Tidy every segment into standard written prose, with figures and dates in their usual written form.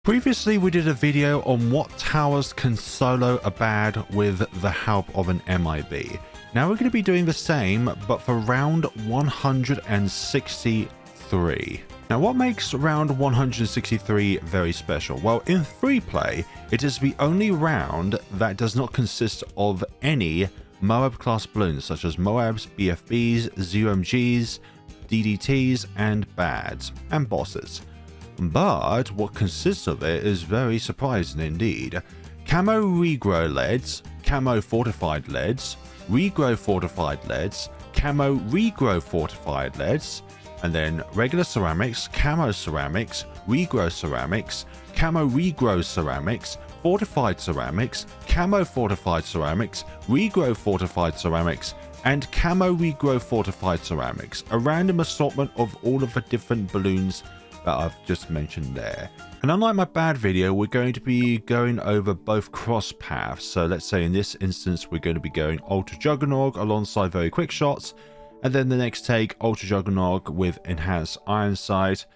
Previously, we did a video on what towers can solo a bad with the help of an MIB. Now we're going to be doing the same, but for round 163. Now what makes round 163 very special? Well, in free play, it is the only round that does not consist of any MOAB class balloons, such as MOABs, BFBs, ZOMGs, DDTs, and bads, and bosses. But what consists of it is very surprising indeed. Camo Regrow leads, Camo Fortified leads, Regrow Fortified leads, Camo Regrow Fortified leads, and then regular ceramics, Camo ceramics, Regrow ceramics, Camo Regrow ceramics, Fortified ceramics, Camo Fortified ceramics, Regrow Fortified ceramics, and Camo Regrow Fortified ceramics. A random assortment of all of the different balloons that I've just mentioned there. And unlike my bad video, we're going to be going over both cross paths. So let's say in this instance, we're going to be going Ultra Juggernog alongside very quick shots, and then the next take Ultra Juggernog with enhanced iron sight.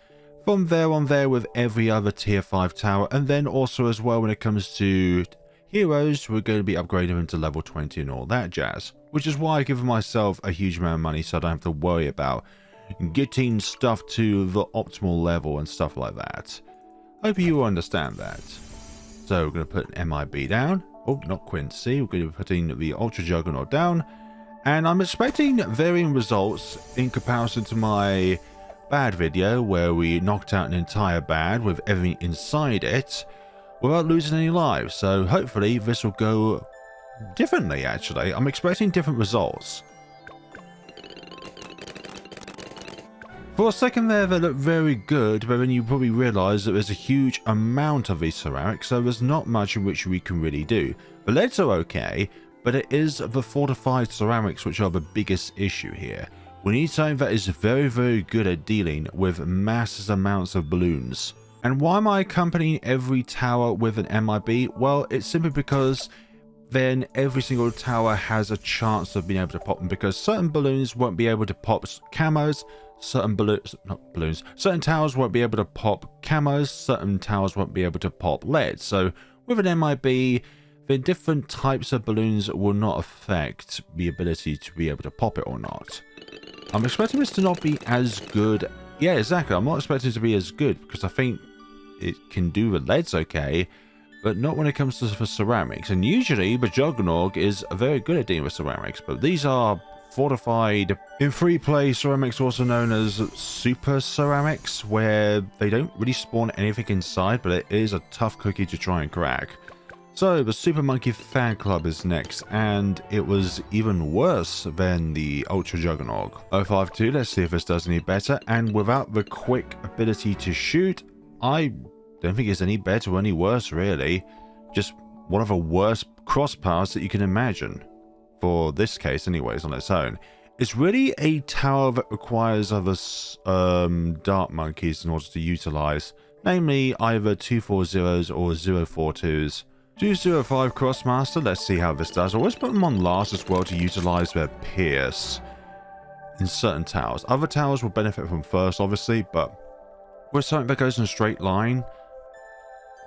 From there on there with every other tier 5 tower, and then also as well when it comes to heroes, we're going to be upgrading them to level 20 and all that jazz. Which is why I've given myself a huge amount of money so I don't have to worry about getting stuff to the optimal level and stuff like that. Hope you understand that. So we're going to put an MIB down. Oh, not Quincy. We're going to be putting the Ultra Juggernaut down. And I'm expecting varying results in comparison to my bad video where we knocked out an entire bad with everything inside it without losing any lives. So hopefully this will go differently actually. I'm expecting different results. For a second there, they look very good, but then you probably realise that there's a huge amount of these ceramics, so there's not much in which we can really do. The leads are okay, but it is the fortified ceramics which are the biggest issue here. We need something that is very, very good at dealing with massive amounts of balloons. And why am I accompanying every tower with an MIB? Well, it's simply because then every single tower has a chance of being able to pop them, because certain balloons won't be able to pop camos, certain towers won't be able to pop camos, certain towers won't be able to pop leads. So with an MIB, the different types of balloons will not affect the ability to be able to pop it or not. I'm expecting this to not be as good. Yeah, exactly. I'm not expecting it to be as good because I think it can do the leads okay, but not when it comes to the ceramics. And usually the Juggernog is very good at dealing with ceramics, but these are fortified in free play ceramics, also known as super ceramics, where they don't really spawn anything inside, but it is a tough cookie to try and crack. So the Super Monkey Fan Club is next, and it was even worse than the Ultra Juggernog. 052, let's see if this does any better, and without the quick ability to shoot, I don't think it's any better or any worse really. Just one of the worst cross paths that you can imagine. For this case anyways, on its own. It's really a tower that requires other dart monkeys in order to utilize, namely either 240s or 042s. 205 Crossmaster, let's see how this does. Always put them on last as well to utilize their pierce in certain towers. Other towers will benefit from first obviously, but with something that goes in a straight line,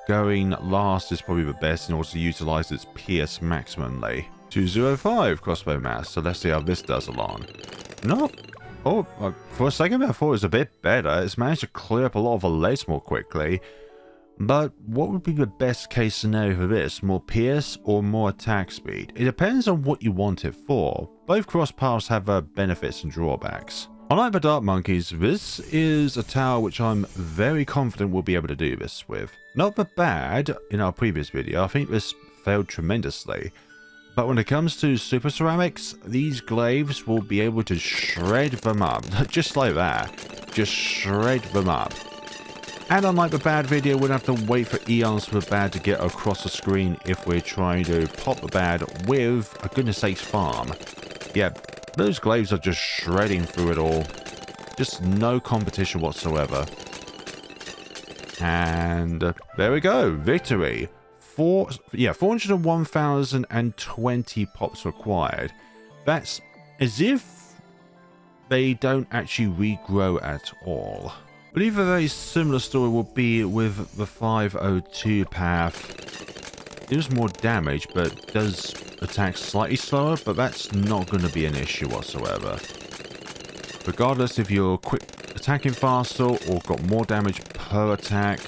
going last is probably the best in order to utilize its pierce maximally. 205 crossbow mass, so let's see how this does along. No, oh, for a second I thought it was a bit better. It's managed to clear up a lot of the leads more quickly. But what would be the best case scenario for this? More pierce or more attack speed? It depends on what you want it for. Both cross paths have their benefits and drawbacks. Unlike the Dart Monkeys, this is a tower which I'm very confident we'll be able to do this with. Not the bad in our previous video, I think this failed tremendously. But when it comes to super ceramics, these glaives will be able to shred them up. Just like that. Just shred them up. And unlike the bad video, we'll have to wait for eons for the bad to get across the screen if we're trying to pop the bad with a goodness sakes farm. Yeah, those glaives are just shredding through it all. Just no competition whatsoever. And there we go. Victory. 401,020 pops required. That's as if they don't actually regrow at all. I believe a very similar story will be with the 502 path. It does more damage, but does attack slightly slower, but that's not going to be an issue whatsoever. Regardless if you're quick attacking faster or got more damage per attack,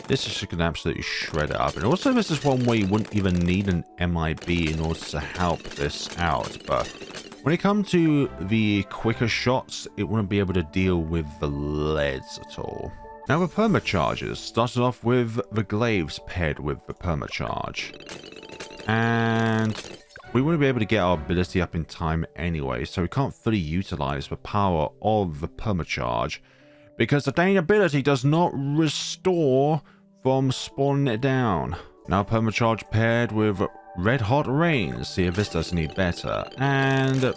this is just going to absolutely shred it up. And also this is one way you wouldn't even need an MIB in order to help this out. But when it comes to the quicker shots, it wouldn't be able to deal with the leads at all. Now the permacharges, started off with the glaives paired with the permacharge. And we wouldn't be able to get our ability up in time anyway, so we can't fully utilize the power of the permacharge because the dang ability does not restore from spawning it down. Now permacharge paired with red hot rain, see if this does any better. And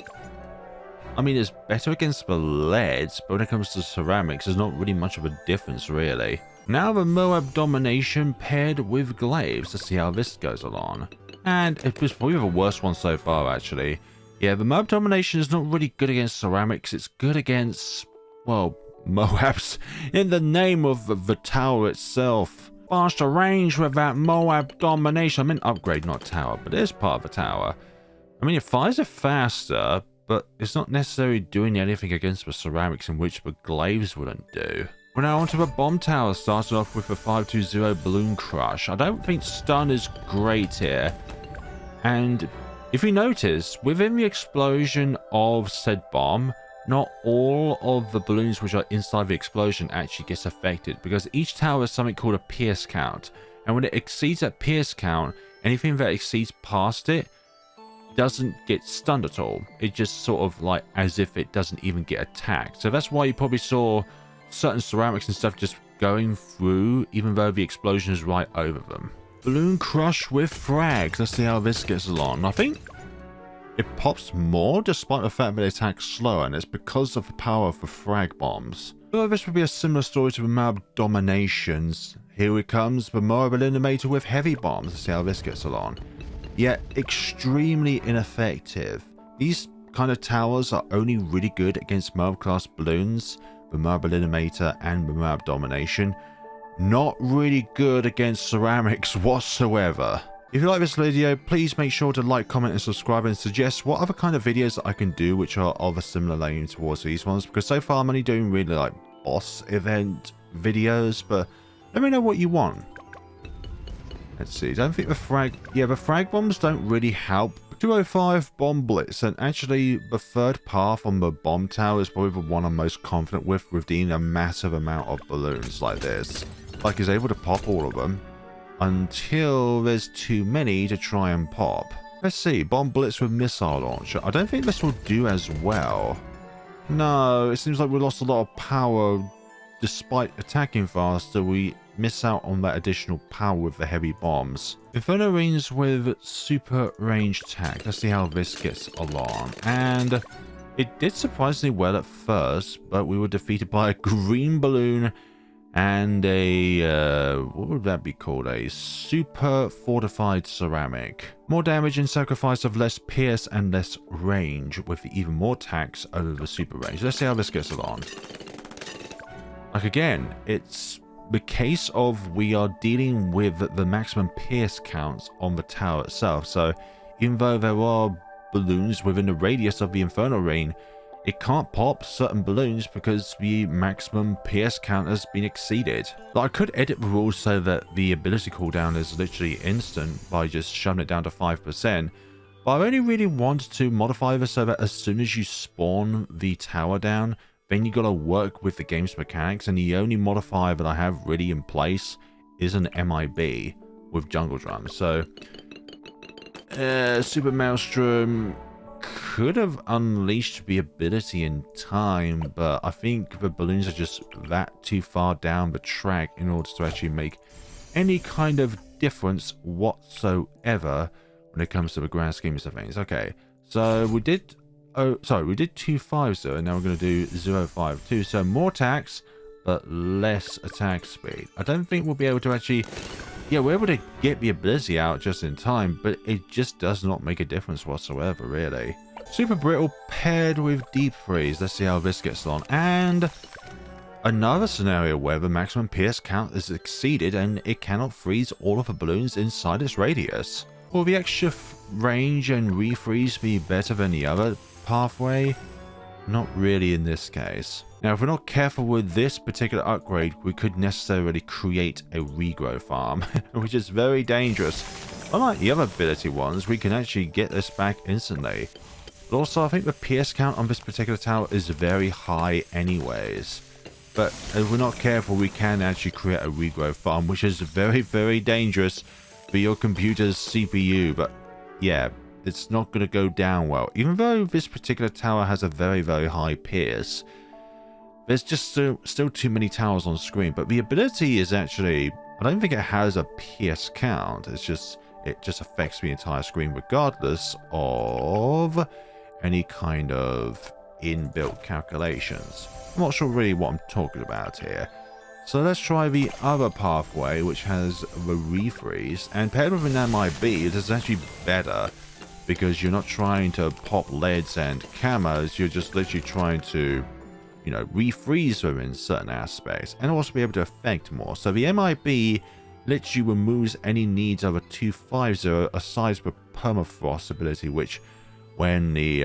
I mean, it's better against the leads, but when it comes to ceramics, there's not really much of a difference really. Now the MOAB domination paired with glaives, let's see how this goes along. And it was probably the worst one so far, actually. Yeah, the MOAB domination is not really good against ceramics. It's good against, well, MOABs in the name of the tower itself. Faster range with that MOAB domination. I meant upgrade, not tower, but it is part of the tower. I mean, it fires it faster, but it's not necessarily doing anything against the ceramics in which the glaives wouldn't do. We're now onto the bomb tower, starting off with the 520 balloon crush. I don't think stun is great here. And if you notice, within the explosion of said bomb, not all of the balloons which are inside the explosion actually gets affected, because each tower has something called a pierce count. And when it exceeds that pierce count, anything that exceeds past it doesn't get stunned at all. It just sort of like as if it doesn't even get attacked. So that's why you probably saw certain ceramics and stuff just going through, even though the explosion is right over them. Balloon crush with frags. Let's see how this gets along. I think it pops more despite the fact that it attacks slower, and it's because of the power of the frag bombs. Although this would be a similar story to the MOAB dominations. Here it comes, the MOAB eliminator with heavy bombs. Let's see how this gets along. Yet extremely ineffective. These kind of towers are only really good against MOAB class balloons, the MOAB eliminator and the MOAB domination. Not really good against ceramics whatsoever. If you like this video, please make sure to like, comment and subscribe, and suggest what other kind of videos I can do which are of a similar lane towards these ones, because so far I'm only doing really like boss event videos, but let me know what you want. Let's see, I don't think the frag bombs don't really help. 205 bomb blitz, and actually the third path on the bomb tower is probably the one I'm most confident with dealing a massive amount of balloons like this. Like, he's able to pop all of them until there's too many to try and pop. Let's see, bomb blitz with missile launcher. I don't think this will do as well. No, it seems like we lost a lot of power. Despite attacking faster, we miss out on that additional power with the heavy bombs. Inferno Rings with super range attack. Let's see how this gets along. And it did surprisingly well at first, but we were defeated by a green balloon and a, what would that be called? A super fortified ceramic. More damage and sacrifice of less pierce and less range with even more attacks over the super range. Let's see how this gets along. Like, again, it's the case of we are dealing with the maximum pierce counts on the tower itself. So even though there are balloons within the radius of the Inferno Ring, it can't pop certain balloons because the maximum pierce count has been exceeded. Like, I could edit the rules so that the ability cooldown is literally instant by just shoving it down to 5%. But I only really want to modify this so that as soon as you spawn the tower down, then you gotta work with the game's mechanics, and the only modifier that I have really in place is an MIB with jungle drums. So Super Maelstrom could have unleashed the ability in time, but I think the balloons are just that too far down the track in order to actually make any kind of difference whatsoever when it comes to the grand schemes of things. Okay, so we did, oh sorry, we did 2 5s though, and now we're going to do 0 5 2, so more attacks but less attack speed. I don't think we'll be able to actually, yeah, we're able to get the ability out just in time, but it just does not make a difference whatsoever, really. Super Brittle paired with Deep Freeze. Let's see how this gets on. And Another scenario where the maximum PS count is exceeded and it cannot freeze all of the balloons inside its radius. Will the extra range and refreeze be better than the other pathway? Not really in this case. Now, if we're not careful with this particular upgrade, we could necessarily create a regrow farm, which is very dangerous. Unlike the other ability ones, we can actually get this back instantly. But also, I think the PS count on this particular tower is very high anyways. But if we're not careful, we can actually create a regrow farm, which is very, very dangerous for your computer's CPU. But yeah, it's not going to go down well. Even though this particular tower has a very, very high PS, there's just still too many towers on screen. But the ability is actually, I don't think it has a PS count. It just affects the entire screen regardless of any kind of inbuilt calculations. I'm not sure really what I'm talking about here. So let's try the other pathway, which has the refreeze. And paired with an MIB, it is actually better because you're not trying to pop leads and camos. You're just literally trying to, you know, refreeze them in certain aspects and also be able to affect more. So the MIB literally removes any needs of a 250 aside from permafrost ability, which when the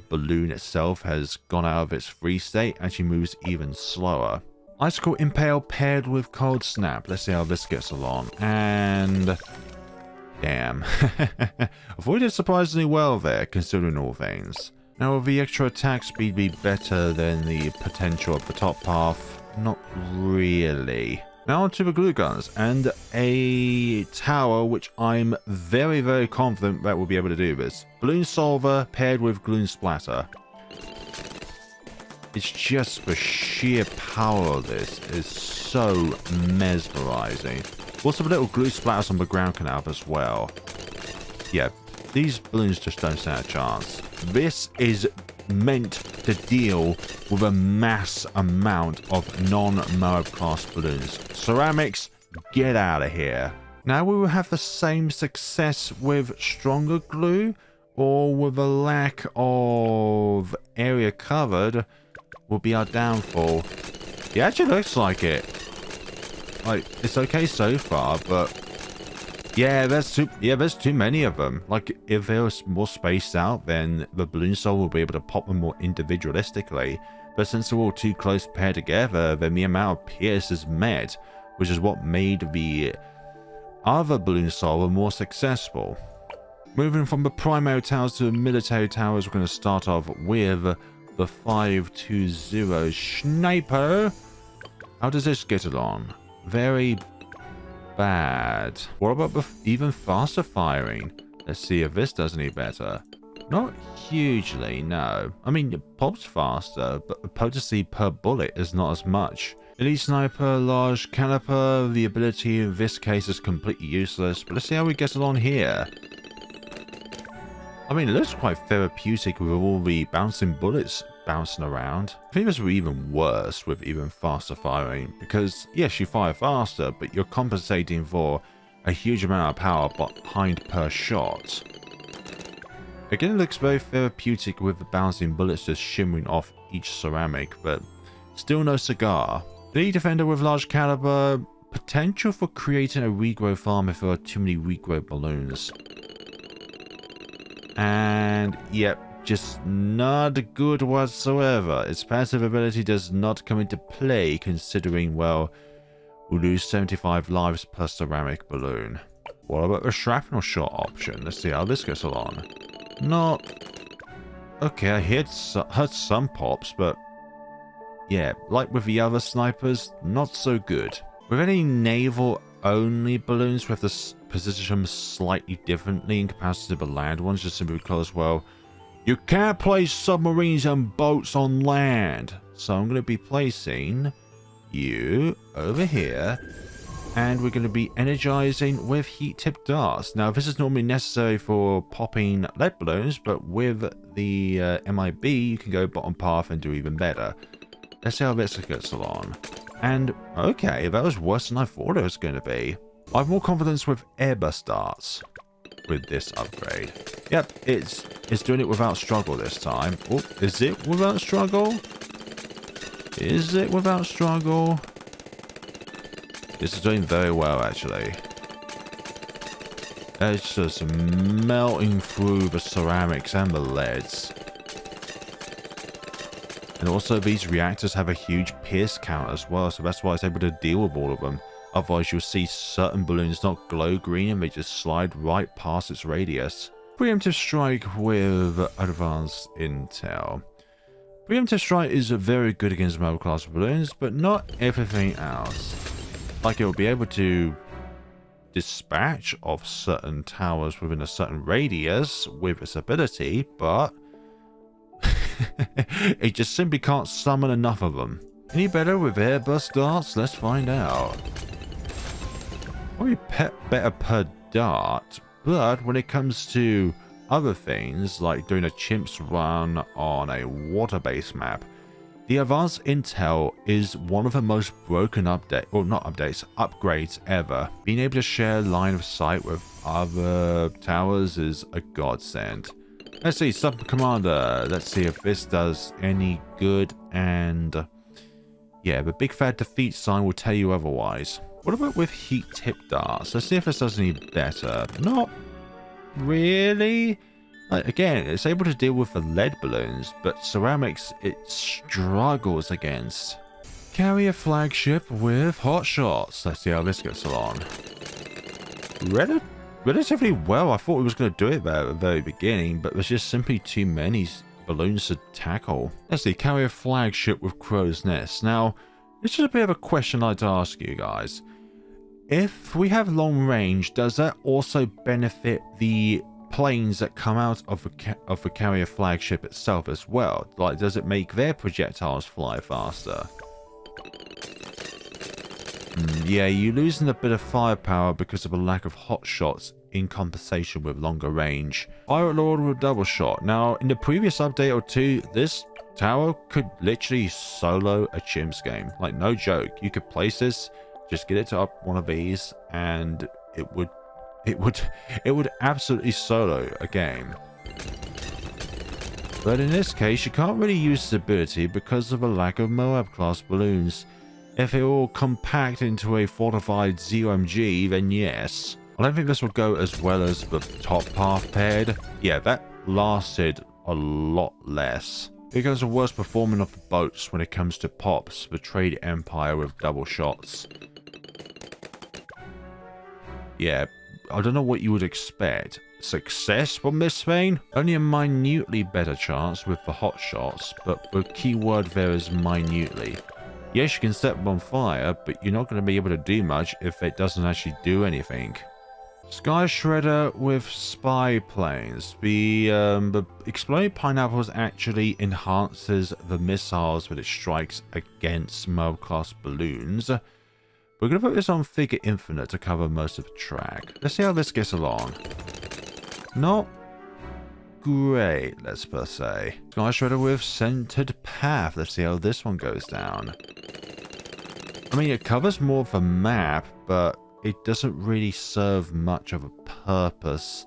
balloon itself has gone out of its freeze state, actually moves even slower. Icicle Impale paired with Cold Snap. Let's see how this gets along. And damn. Avoided surprisingly well there, considering all things. Now, will the extra attack speed be better than the potential of the top path? Not really. Now onto the glue guns and a tower which I'm very, very confident that we'll be able to do this. Balloon Solver paired with Gloon Splatter. It's just the sheer power of this is so mesmerizing. Also the little glue splatters on the ground canal as well. Yeah, these balloons just don't stand a chance. This is meant to deal with a mass amount of non-MOAB class balloons. Ceramics, get out of here. Now we will have the same success with stronger glue, or with a lack of area covered will be our downfall. It actually looks like it. Like, it's okay so far, but yeah, there's too many of them. Like, if there was more spaced out, then the balloon soul will be able to pop them more individualistically. But since they're all too close paired together, then the amount of PS is met, which is what made the other balloon solver more successful. Moving from the primary towers to the military towers, we're going to start off with the 520 Sniper. How does this get along? Very bad. What about the even faster firing? Let's see if this does any better. Not hugely, no. I mean, it pops faster, but the potency per bullet is not as much. Elite Sniper, Large Caliper, the ability in this case is completely useless, but let's see how we get along here. I mean, it looks quite therapeutic with all the bouncing bullets bouncing around. I think this will be even worse with even faster firing, because yes, you fire faster, but you're compensating for a huge amount of power behind per shot. Again, it looks very therapeutic with the bouncing bullets just shimmering off each ceramic, but still no cigar. The Defender with large caliber, potential for creating a regrow farm if there are too many regrow balloons. And yep, just not good whatsoever. Its passive ability does not come into play, considering, well, we'll lose 75 lives per ceramic balloon. What about the shrapnel shot option? Let's see how this gets along. Not okay. I heard some pops, but yeah, like with the other snipers, not so good. With any naval only balloons, we have to position them slightly differently in comparison to the land ones, just simply because, well, you can't place submarines and boats on land. So I'm going to be placing you over here, and we're going to be energizing with heat tip darts. Now, this is normally necessary for popping lead balloons, but with the MIB, you can go bottom path and do even better. Let's see how this gets along. And okay, that was worse than I thought it was going to be. I have more confidence with airburst darts with this upgrade. Yep, it's doing it without struggle this time. Oh, is it without struggle? Is it without struggle? This is doing very well, actually. It's just melting through the ceramics and the leads. And also these reactors have a huge pierce count as well, so that's why it's able to deal with all of them. Otherwise you'll see certain balloons not glow green and they just slide right past its radius. Preemptive strike with advanced intel. Preemptive strike is very good against mobile class balloons, but not everything else. Like it will be able to dispatch of certain towers within a certain radius with its ability, but it just simply can't summon enough of them. Any better with airburst darts? Let's find out. Probably better per dart, but when it comes to other things, like doing a chimp's run on a water-based map, the advanced intel is one of the most broken upgrades ever. Being able to share line of sight with other towers is a godsend. Let's see, Sub Commander. Let's see if this does any good. And yeah, the big fat defeat sign will tell you otherwise. What about with heat tip darts? Let's see if this does any better. Not really. Again, it's able to deal with the lead balloons, but ceramics it struggles against. Carrier flagship with hot shots. Let's see how this gets along. Relatively well. I thought we was going to do it there at the very beginning, but there's just simply too many balloons to tackle. Let's see, carrier flagship with crow's nest. Now, this is a bit of a question I'd like to ask you guys. If we have long range, does that also benefit the planes that come out of the carrier flagship itself as well? Like, does it make their projectiles fly faster? Yeah, you're losing a bit of firepower because of a lack of hot shots in compensation with longer range. Pirate Lord with double shot. Now, in the previous update or two, this tower could literally solo a chimps game. Like, no joke. You could place this, just get it to up one of these, and it would absolutely solo a game. But in this case, you can't really use this ability because of a lack of MOAB class balloons. If it all compact into a fortified ZOMG, then yes. I don't think this will go as well as the top path paired. Yeah, that lasted a lot less. Here goes the worst performing of the boats when it comes to pops, the Trade Empire with double shots. Yeah, I don't know what you would expect. Success from this thing? Only a minutely better chance with the hot shots, but the key word there is minutely. Yes, you can set them on fire, but you're not going to be able to do much if it doesn't actually do anything. Sky Shredder with spy planes. The exploding pineapples actually enhances the missiles that it strikes against MOAB class balloons. We're going to put this on Figure Infinite to cover most of the track. Let's see how this gets along. Not great, let's per se. Sky Shredder with Centered Path. Let's see how this one goes down. I mean, it covers more of the map, but it doesn't really serve much of a purpose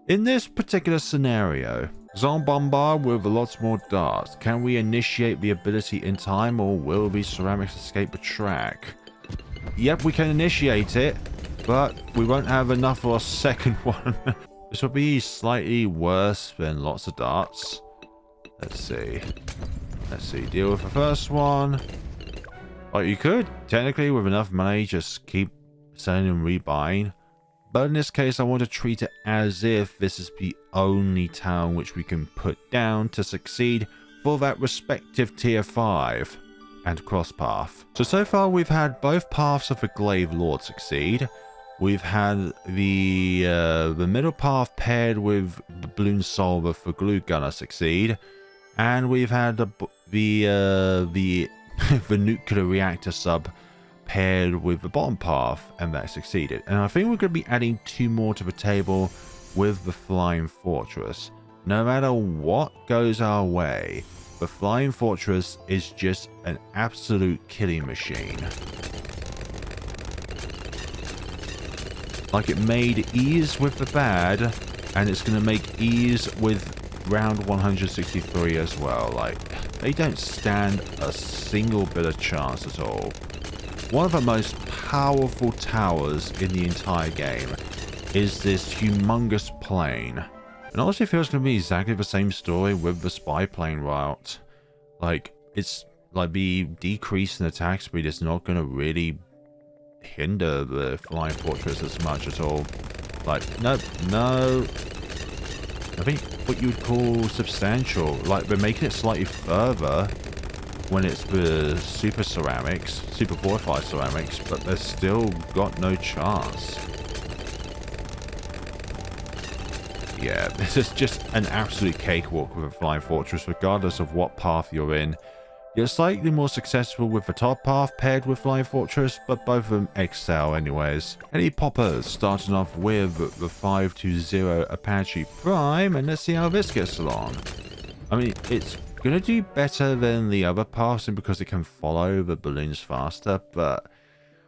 in this particular scenario. Zombombar with lots more darts. Can we initiate the ability in time, or will the ceramics escape the track? Yep, we can initiate it, but we won't have enough for a second one. This will be slightly worse than lots of darts. Let's see. Let's see. Deal with the first one. Oh, you could technically, with enough money, just keep selling and rebuying. But in this case, I want to treat it as if this is the only town which we can put down to succeed for that respective tier 5 and cross path. So far we've had both paths of the Glaive Lord succeed. We've had the middle path paired with the Balloon Solver for Glue Gunner succeed, and we've had the nuclear reactor sub paired with the bottom path, and that succeeded. And I think we're going to be adding 2 more to the table with the Flying Fortress. No matter what goes our way, the Flying Fortress is just an absolute killing machine. Like, it made ease with the bad, and it's going to make ease with round 163 as well. Like, they don't stand a single bit of chance at all. One of the most powerful towers in the entire game is this humongous plane. And honestly, feels going to be exactly the same story with the spy plane route. Like, it's like the decrease in attack speed is not going to really hinder the flying fortress as much at all. Like, no. I think what you would call substantial. Like, they're making it slightly further when it's the super ceramics, super fortified ceramics, but they've still got no chance. Yeah, this is just an absolute cakewalk with a flying fortress, regardless of what path you're in. You're slightly more successful with the top path paired with flying fortress, but both of them excel anyways. Any poppers, starting off with the 520 Apache Prime, and let's see how this gets along. I mean, it's going to do better than the other paths because it can follow the balloons faster, but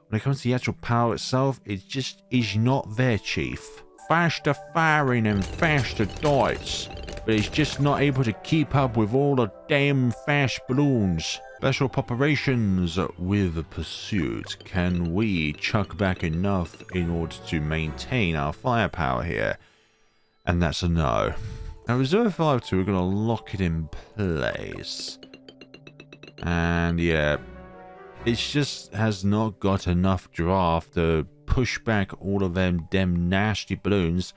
when it comes to the actual power itself, it just is not there, Chief. Faster firing and faster darts, but it's just not able to keep up with all the damn fast balloons. Special operations with Pursuit. Can we chuck back enough in order to maintain our firepower here? And that's a no. Now with 052, we're going to lock it in place. And yeah, it just has not got enough draft to push back all of them nasty balloons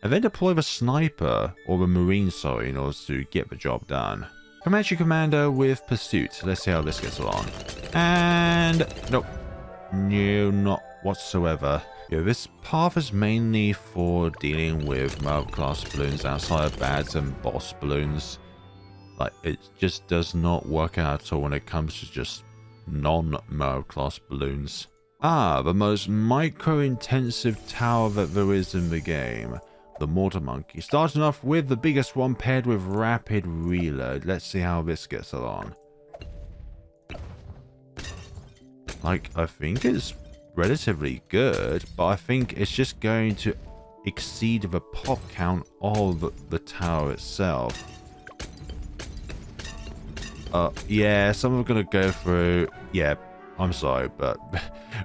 and then deploy the sniper, or the marine, sorry, in order to get the job done. Comanche Commando with Pursuit. Let's see how this gets along. And nope. No, not whatsoever. Yeah, this path is mainly for dealing with MOAB class balloons outside of BADs and boss balloons. Like, it just does not work out at all when it comes to just non-MOAB class balloons. Ah, the most micro-intensive tower that there is in the game. The Mortar Monkey. Starting off with the biggest one paired with Rapid Reload. Let's see how this gets along. Like, I think it's relatively good, but I think it's just going to exceed the pop count of the tower itself. Yeah, some are going to go through... Yeah, I'm sorry, but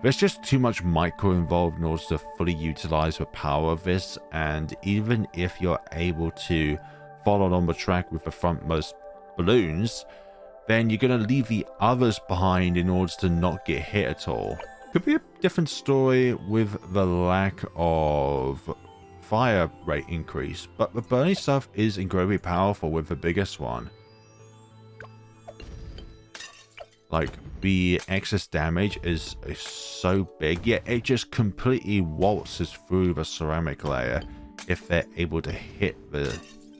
there's just too much micro involved in order to fully utilize the power of this, and even if you're able to follow on the track with the frontmost balloons, then you're going to leave the others behind in order to not get hit at all. Could be a different story with the lack of fire rate increase, but the burning stuff is incredibly powerful with the biggest one. Like, the excess damage is so big, yet it just completely waltzes through the ceramic layer if they're able to hit the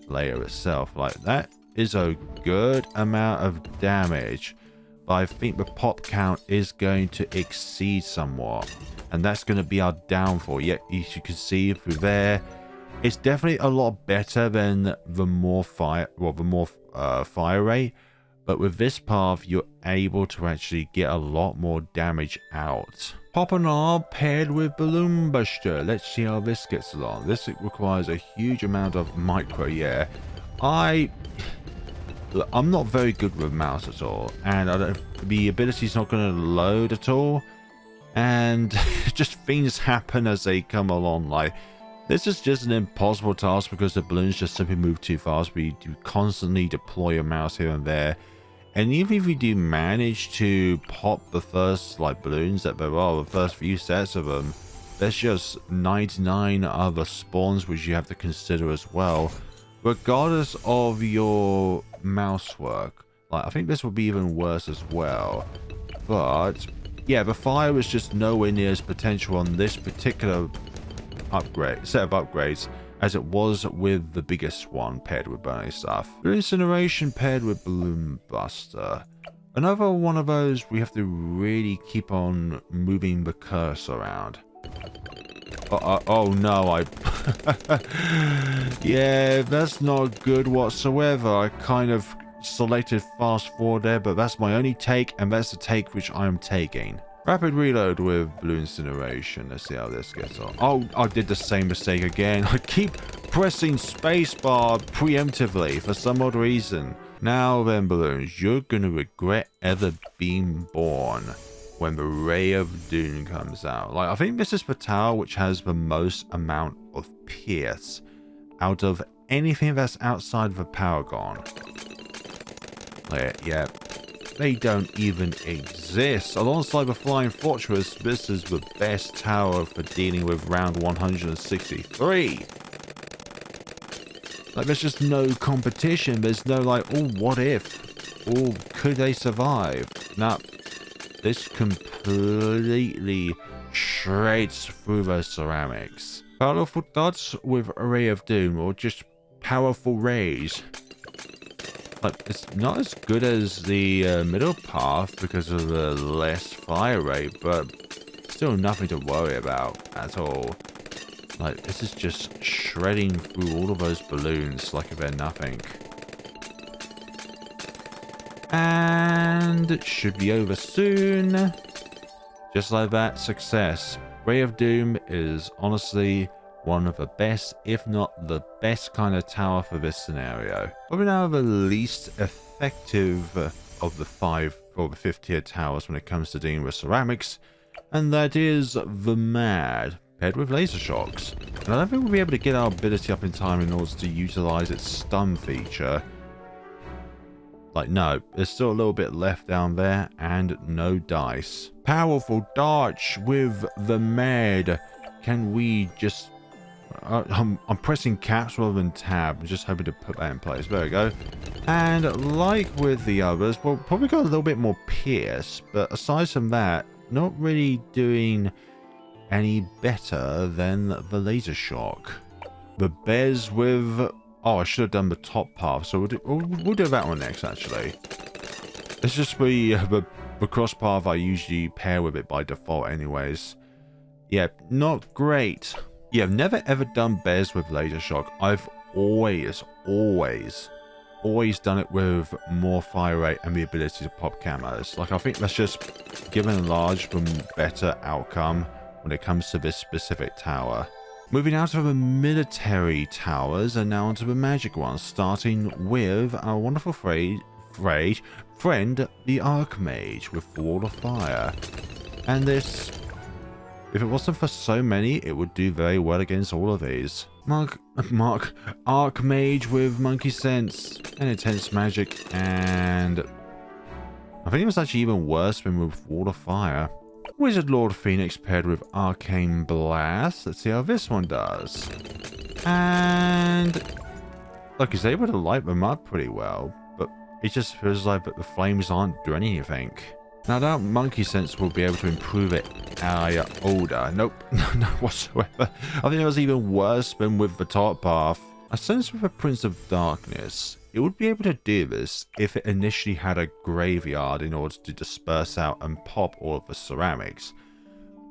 layer itself. Like, that is a good amount of damage, but I think the pop count is going to exceed somewhat, and that's going to be our downfall. Yet, as you can see through there, it's definitely a lot better than the more fire rate. But with this path, you're able to actually get a lot more damage out. Pop and Knob paired with Balloon Buster. Let's see how this gets along. This requires a huge amount of micro, yeah. I'm not very good with mouse at all. And the ability's not going to load at all. And just things happen as they come along. Like, this is just an impossible task because the balloons just simply move too fast. We do constantly deploy your mouse here and there. And even if we do manage to pop the first balloons that there are, the first few sets of them, there's just 99 other spawns which you have to consider as well, regardless of your mouse work. Like, I think this will be even worse as well. But yeah, the fire is just nowhere near as potential on this particular set of upgrades as it was with the biggest one paired with burning stuff. Balloon Incineration paired with Balloon Buster. Another one of those we have to really keep on moving the cursor around. Oh no, yeah, that's not good whatsoever. I kind of selected fast forward there, but that's my only take, and that's the take which I'm taking. Rapid Reload with Balloon Incineration. Let's see how this gets on. Oh, I did the same mistake again. I keep pressing spacebar preemptively for some odd reason. Now then, balloons, you're gonna regret ever being born when the Ray of Doom comes out. Like, I think this is the tower which has the most amount of pierce out of anything that's outside of the Paragon. Yeah, they don't even exist. Alongside the Flying Fortress, this is the best tower for dealing with round 163. Like, there's just no competition. There's no, like, oh, what if? Oh, could they survive? Nah, this completely shreds through those ceramics. Powerful dots with Ray of Doom, or just powerful rays. Like, it's not as good as the middle path because of the less fire rate, but still nothing to worry about at all. Like, this is just shredding through all of those balloons like if they're nothing. And it should be over soon. Just like that, success. Ray of Doom is honestly one of the best, if not the best kind of tower for this scenario. Probably now the least effective of the 5 or the 5th tier towers when it comes to dealing with ceramics, and that is the Mad, paired with laser shocks. And I don't think we'll be able to get our ability up in time in order to utilize its stun feature. Like, no, there's still a little bit left down there, and no dice. Powerful dodge with the Mad. Can we just... I'm pressing caps rather than tab. I'm just hoping to put that in place. There we go. And like with the others, we'll probably got a little bit more pierce, but aside from that, not really doing any better than the laser shock. The bears with... Oh, I should have done the top path, so we'll do that one next, actually. It's just the cross path I usually pair with it by default anyways. Yeah, not great. Yeah, I've never ever done bears with laser shock. I've always done it with more fire rate and the ability to pop camos. Like, I think that's just given large the better outcome when it comes to this specific tower. Moving out of the military towers and now onto the magic ones, starting with our wonderful friend, the Archmage with Wall of Fire. And this, if it wasn't for so many, it would do very well against all of these. Archmage with Monkey Sense and Intense Magic, and I think it was actually even worse than with Wall of Fire. Wizard Lord Phoenix paired with Arcane Blast. Let's see how this one does. And like, he's able to light them up pretty well, but it just feels like that the flames aren't doing anything. Now, I doubt Monkey Sense will be able to improve it older. Nope, no whatsoever. I think it was even worse than with the top path. I sense with the Prince of Darkness, it would be able to do this if it initially had a graveyard in order to disperse out and pop all of the ceramics.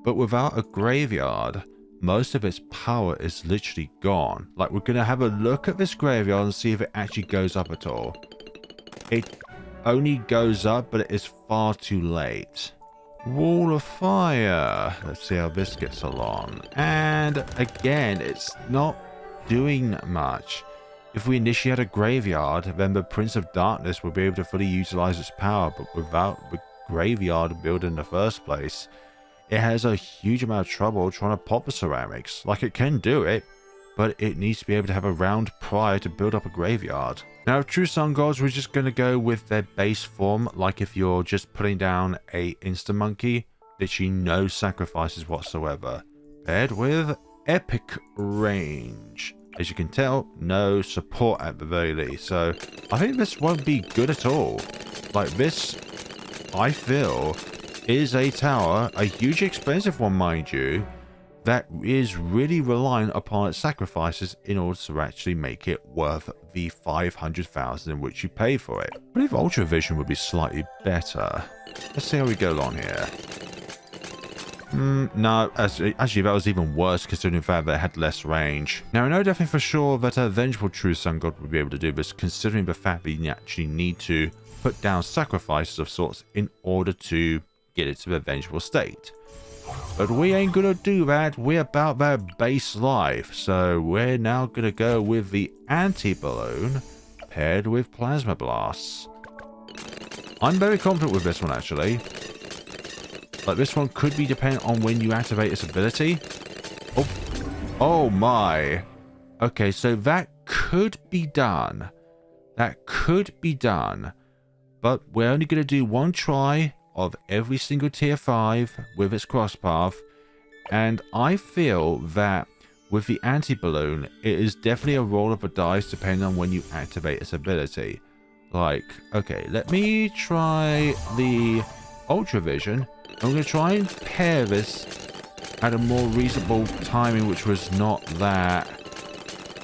But without a graveyard, most of its power is literally gone. Like, we're going to have a look at this graveyard and see if it actually goes up at all. It only goes up, but it is far too late. Wall of Fire. Let's see how this gets along. And again, it's not doing much. If we initiate a graveyard, then the Prince of Darkness will be able to fully utilize its power, but without the graveyard built in the first place, it has a huge amount of trouble trying to pop the ceramics. Like, it can do it, but it needs to be able to have a round prior to build up a graveyard. Now, if True Sun Gods, we're just going to go with their base form, like if you're just putting down a Insta Monkey, literally no sacrifices whatsoever. Paired with Epic Range. As you can tell, no support at the very least, so I think this won't be good at all. Like, this, I feel, is a tower, a hugely expensive one, mind you, that is really reliant upon its sacrifices in order to actually make it worth the 500,000 in which you pay for it. I believe Ultra Vision would be slightly better. Let's see how we go along here. No, actually that was even worse considering the fact that it had less range. Now, I know definitely for sure that a Vengeful True Sun God would be able to do this, considering the fact that you actually need to put down sacrifices of sorts in order to get it to the vengeful state. But we ain't gonna do that. We're about that base life, so we're now gonna go with the anti-balloon paired with plasma blasts. I'm very confident with this one, actually. Like, this one could be dependent on when you activate its ability. Oh, oh my. Okay, so that could be done. That could be done. But we're only going to do one try of every single tier 5 with its cross path. And I feel that with the anti-balloon, it is definitely a roll of the dice depending on when you activate its ability. Like, okay, let me try the Ultra Vision. I'm going to try and pair this at a more reasonable timing, which was not that.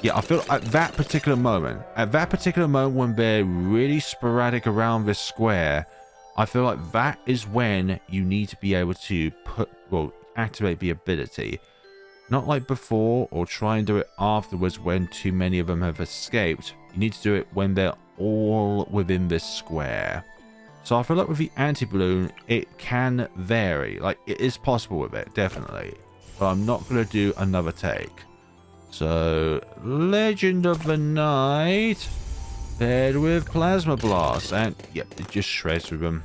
Yeah, I feel at that particular moment when they're really sporadic around this square, I feel like that is when you need to be able to activate the ability. Not like before, or try and do it afterwards when too many of them have escaped. You need to do it when they're all within this square. So I feel like with the anti-balloon, it can vary. Like, it is possible with it, definitely. But I'm not going to do another take. So, Legend of the Night, paired with Plasma Blast. And, yep, it just shreds with them.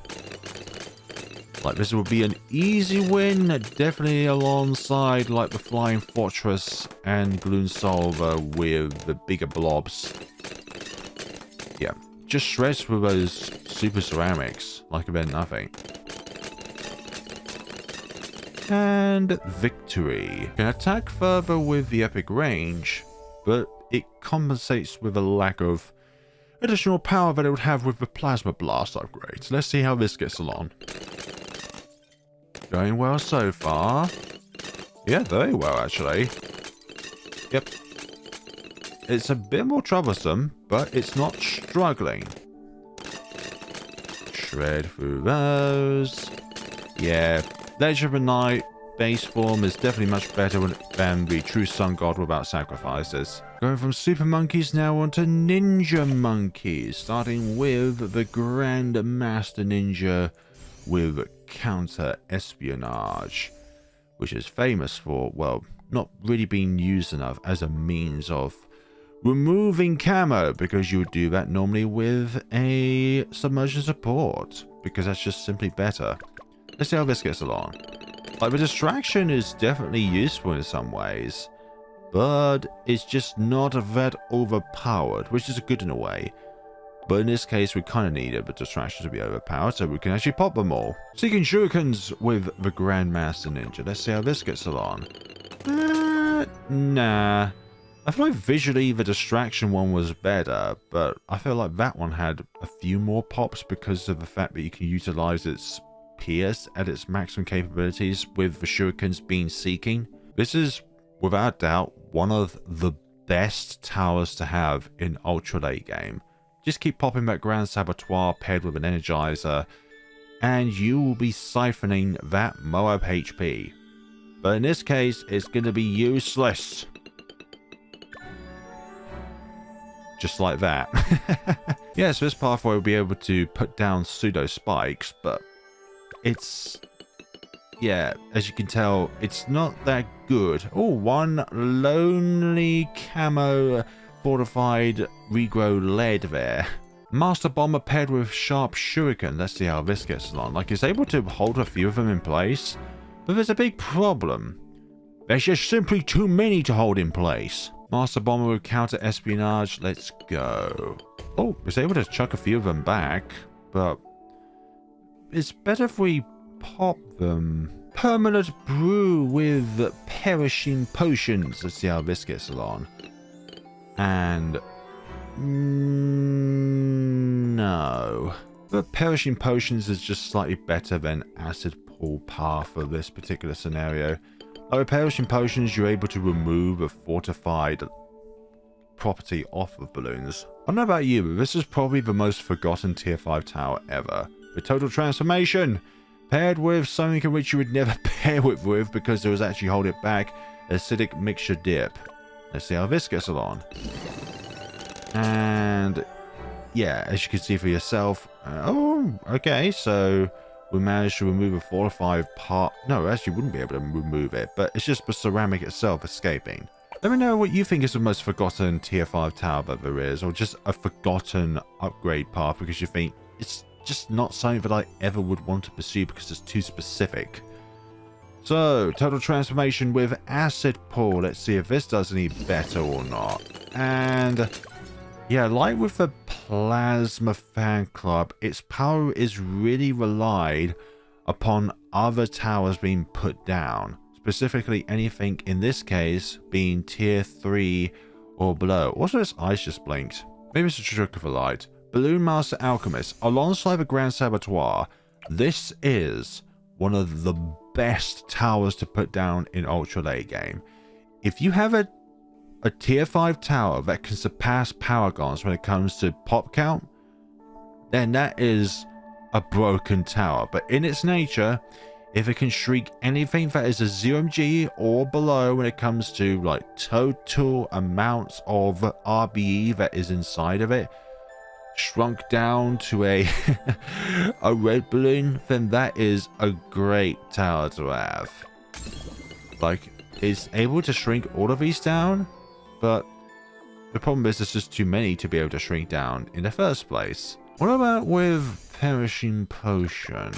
Like, this will be an easy win, definitely alongside, like, the Flying Fortress and Gloon Solver with the bigger blobs. Yeah, just shreds with those super ceramics, like they're nothing. And victory. Can attack further with the epic range, but it compensates with a lack of additional power that it would have with the Plasma Blast upgrades. Let's see how this gets along. Going well so far. Yeah, very well, actually. Yep. It's a bit more troublesome, but it's not struggling. Shred through those. Yeah, Legend of the Night base form is definitely much better than the True Sun God without sacrifices. Going from Super Monkeys now onto Ninja Monkeys, starting with the Grand Master Ninja with counter espionage, which is famous for, well, not really being used enough as a means of removing camo, because you would do that normally with a submersion support, because that's just simply better. Let's see how this gets along. Like, the distraction is definitely useful in some ways, but it's just not that overpowered, which is good in a way. But in this case, we kind of needed the distraction to be overpowered, so we can actually pop them all. Seeking shurikens with the Grandmaster Ninja. Let's see how this gets along. Nah. I feel like visually the distraction one was better, but I feel like that one had a few more pops because of the fact that you can utilize its pierce at its maximum capabilities with the shurikens being seeking. This is, without doubt, one of the best towers to have in ultra late game. Just keep popping that Grand Saboteur paired with an Energizer, and you will be siphoning that MOAB HP. But in this case, it's going to be useless. Just like that. Yes, this pathway will be able to put down pseudo spikes, but it's... yeah, as you can tell, it's not that good. Oh, one lonely camo fortified Regrow lead there. Master Bomber paired with Sharp Shuriken. Let's see how this gets along. Like, it's able to hold a few of them in place, but there's a big problem. There's just simply too many to hold in place. Master Bomber with counter espionage. Let's go. Oh, it's able to chuck a few of them back, but it's better if we pop them. Permanent Brew with Perishing Potions. Let's see how this gets along. And no, but Perishing Potions is just slightly better than Acid Pool Path for this particular scenario. Like with Perishing Potions, you're able to remove a fortified property off of balloons. I don't know about you, but this is probably the most forgotten tier 5 tower ever. With Total Transformation, paired with something in which you would never pair it with because it was actually hold it back, Acidic Mixture Dip. Let's see how this gets along. And yeah, as you can see for yourself, oh, okay, so we managed to remove a fortified part. No, actually wouldn't be able to remove it, but it's just the ceramic itself escaping. Let me know what you think is the most forgotten tier 5 tower that there is, or just a forgotten upgrade path because you think it's just not something that I ever would want to pursue because it's too specific. So, total transformation with acid pool. Let's see if this does any better or not. And yeah, like with the plasma fan club, its power is really relied upon other towers being put down. Specifically anything in this case being tier 3 or below. Also, this ice just blinked. Maybe it's a trick of the light. Balloon Master Alchemist, alongside the Grand Saboteur, this is one of the best towers to put down in ultra late game. If you have a tier 5 tower that can surpass Paragons when it comes to pop count, then that is a broken tower. But in its nature, if it can shriek anything that is a ZOMG or below when it comes to like total amounts of RBE that is inside of it, shrunk down to a red balloon, then that is a great tower to have. Like, it's able to shrink all of these down, but the problem is there's just too many to be able to shrink down in the first place. What about with Perishing Potion?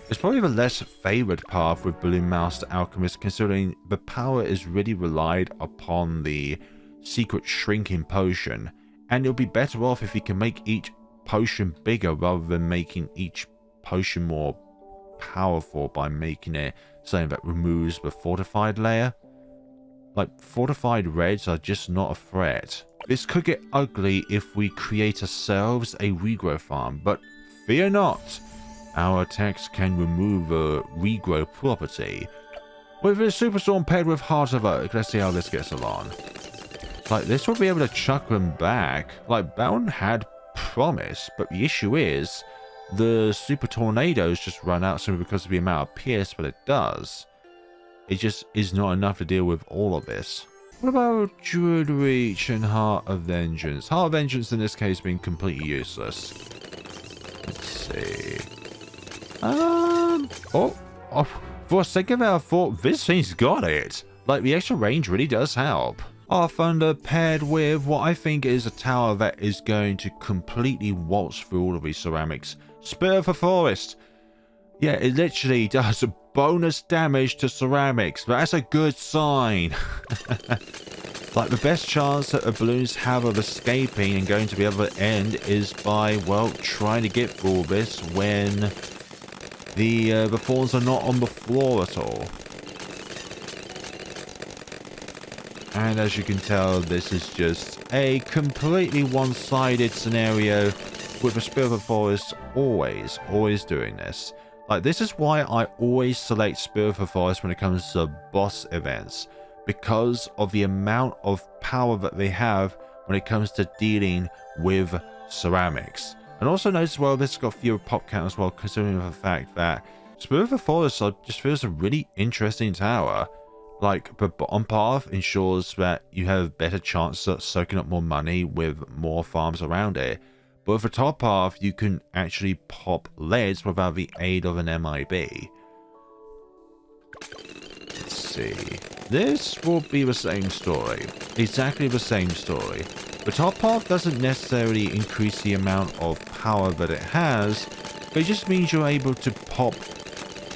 It's probably the less favored path with Balloon Master Alchemist, considering the power is really relied upon the secret shrinking potion, and it'll be better off if you can make each potion bigger rather than making each potion more powerful by making it something that removes the fortified layer. Like, fortified reds are just not a threat. This could get ugly if we create ourselves a regrow farm, but fear not. Our attacks can remove a regrow property. With a Superstorm paired with Heart of Oak, let's see how this gets along. Like, this will be able to chuck them back. Like, Bound had promise, but the issue is the Super Tornadoes just run out simply because of the amount of pierce that it does. It just is not enough to deal with all of this. What about Druid Reach and Heart of Vengeance? Heart of Vengeance in this case being completely useless. Let's see. For a second there I thought this thing's got it. Like, the extra range really does help. Our Thunder paired with what I think is a tower that is going to completely waltz through all of these ceramics. Spirit of the Forest. Yeah, it literally does bonus damage to ceramics. But that's a good sign. Like, the best chance that the balloons have of escaping and going to the other end is by, well, trying to get through all this when the thorns are not on the floor at all. And as you can tell, this is just a completely one-sided scenario with the Spirit of the Forest always doing this. Like, this is why I always select Spirit of the Forest when it comes to boss events, because of the amount of power that they have when it comes to dealing with ceramics. And also notice, well, this has got fewer pop count as well, considering the fact that Spirit of the Forest just feels a really interesting tower. Like, the bottom path ensures that you have better chance at soaking up more money with more farms around it. But with the top path, you can actually pop leads without the aid of an MIB. Let's see. This will be the same story. Exactly the same story. The top path doesn't necessarily increase the amount of power that it has, but it just means you're able to pop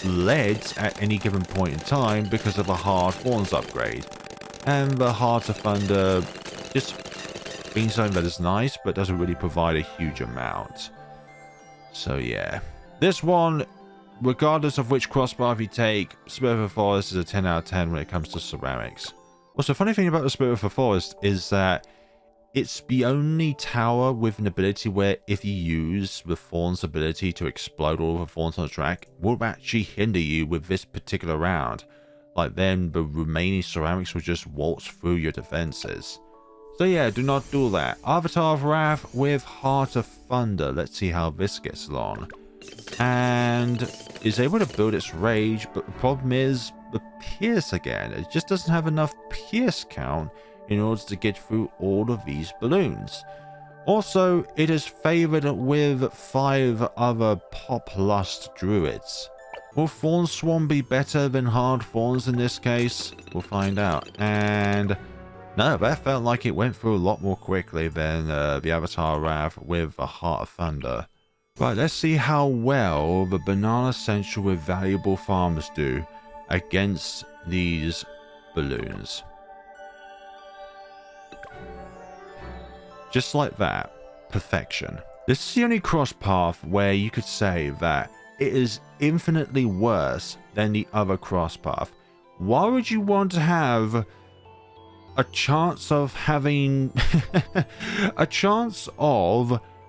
leads at any given point in time because of a Hard Thorns upgrade. And the Heart of Thunder just being something that is nice, but doesn't really provide a huge amount. So yeah. This one, regardless of which crossbar you take, Spirit of the Forest is a 10 out of 10 when it comes to ceramics. What's the funny thing about the Spirit of the Forest is that it's the only tower with an ability where if you use the Thorn's ability to explode all of the Thorns on the track, will actually hinder you with this particular round. Like, then the remaining ceramics will just waltz through your defenses. So yeah, do not do that. Avatar of Wrath with Heart of Thunder. Let's see how this gets along. And is able to build its rage, but the problem is the pierce again. It just doesn't have enough pierce count in order to get through all of these balloons. Also, it is favored with 5 other Pop Lust Druids. Will Thorn Swarm be better than Hard Thorns in this case? We'll find out. And No, that felt like it went through a lot more quickly than the Avatar Wrath with a Heart of Thunder. Right, let's see how well the Banana Central with valuable farms do against these balloons. Just like that. Perfection. This is the only cross path where you could say that it is infinitely worse than the other cross path. Why would you want to have a chance of having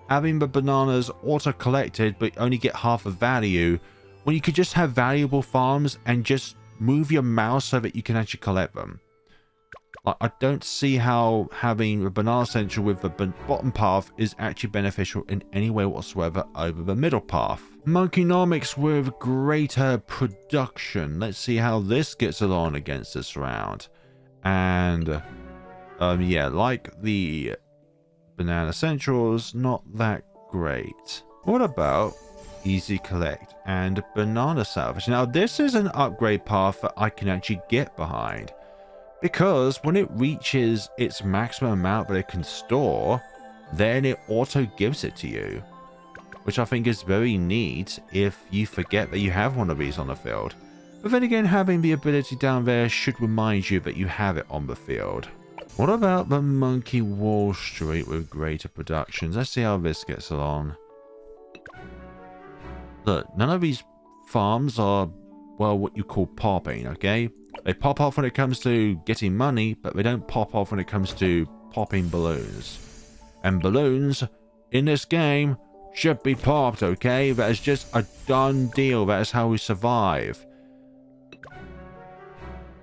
having the bananas auto collected but only get half the value when you could just have valuable farms and just move your mouse so that you can actually collect them? I don't see how having the banana central with the bottom path is actually beneficial in any way whatsoever over the middle path. Monkeynomics with greater production. Let's see how this gets along against this round. And yeah, like the banana centrals, not that great. What about easy collect and banana salvage? Now this is an upgrade path that I can actually get behind, because when it reaches its maximum amount that it can store, then it auto gives it to you, which I think is very neat if you forget that you have one of these on the field. But then again, having the ability down there should remind you that you have it on the field. What about the Monkey Wall Street with greater productions? Let's see how this gets along. Look, none of these farms are, well, what you call popping, okay? They pop off when it comes to getting money, but they don't pop off when it comes to popping balloons. And balloons in this game should be popped, okay? That is just a done deal. That is how we survive.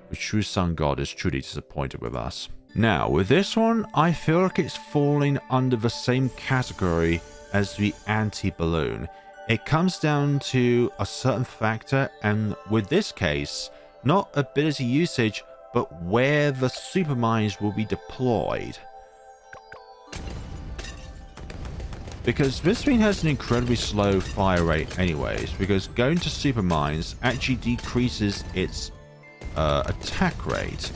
The true sun god is truly disappointed with us. Now, with this one, I feel like it's falling under the same category as the anti-balloon. It comes down to a certain factor, and with this case, not ability usage, but where the super mines will be deployed. Because this thing has an incredibly slow fire rate anyways, because going to super mines actually decreases its attack rate.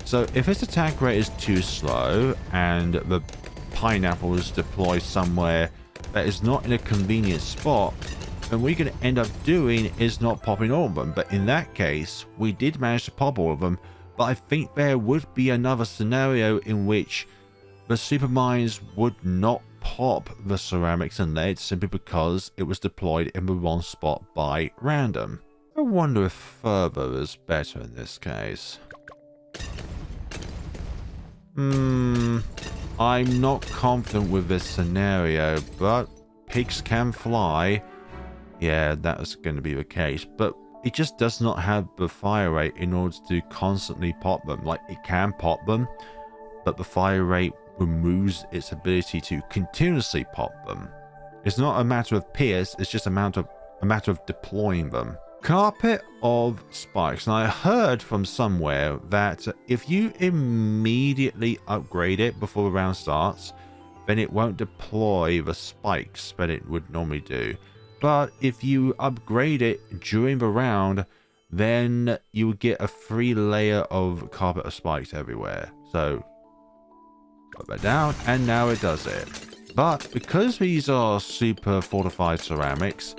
So if its attack rate is too slow and the pineapples deploy somewhere that is not in a convenient spot, then what you're going to end up doing is not popping all of them. But in that case, we did manage to pop all of them, but I think there would be another scenario in which the super mines would not pop the ceramics and lead simply because it was deployed in the wrong spot by random. I wonder if further is better in this case. I'm not confident with this scenario, but pigs can fly. Yeah, that was going to be the case, but it just does not have the fire rate in order to constantly pop them. Like, it can pop them, but the fire rate removes its ability to continuously pop them. It's not a matter of pierce, it's just a matter of deploying them. Carpet of spikes. And I heard from somewhere that if you immediately upgrade it before the round starts, then it won't deploy the spikes that it would normally do. But if you upgrade it during the round, then you would get a free layer of carpet of spikes everywhere. So put that down, and now it does it. But because these are super fortified ceramics,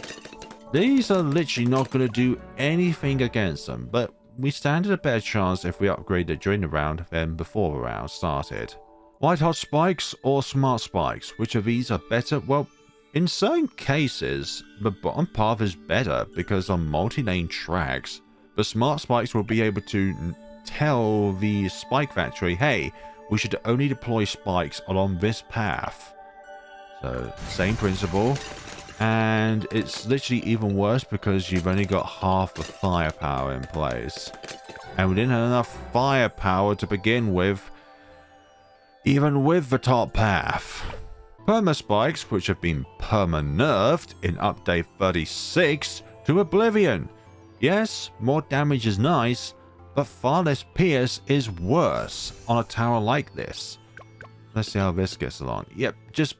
these are literally not going to do anything against them, but we stand a better chance if we upgrade it during the round than before the round started. White hot spikes or smart spikes? Which of these are better? Well, in certain cases, the bottom path is better because on multi-lane tracks, the smart spikes will be able to tell the spike factory, hey, we should only deploy spikes along this path. So, same principle. And it's literally even worse because you've only got half the firepower in place. And we didn't have enough firepower to begin with, even with the top path. Perma-spikes, which have been perma-nerfed in update 36 to oblivion. Yes, more damage is nice, but far less pierce is worse on a tower like this. Let's see how this gets along. Yep, just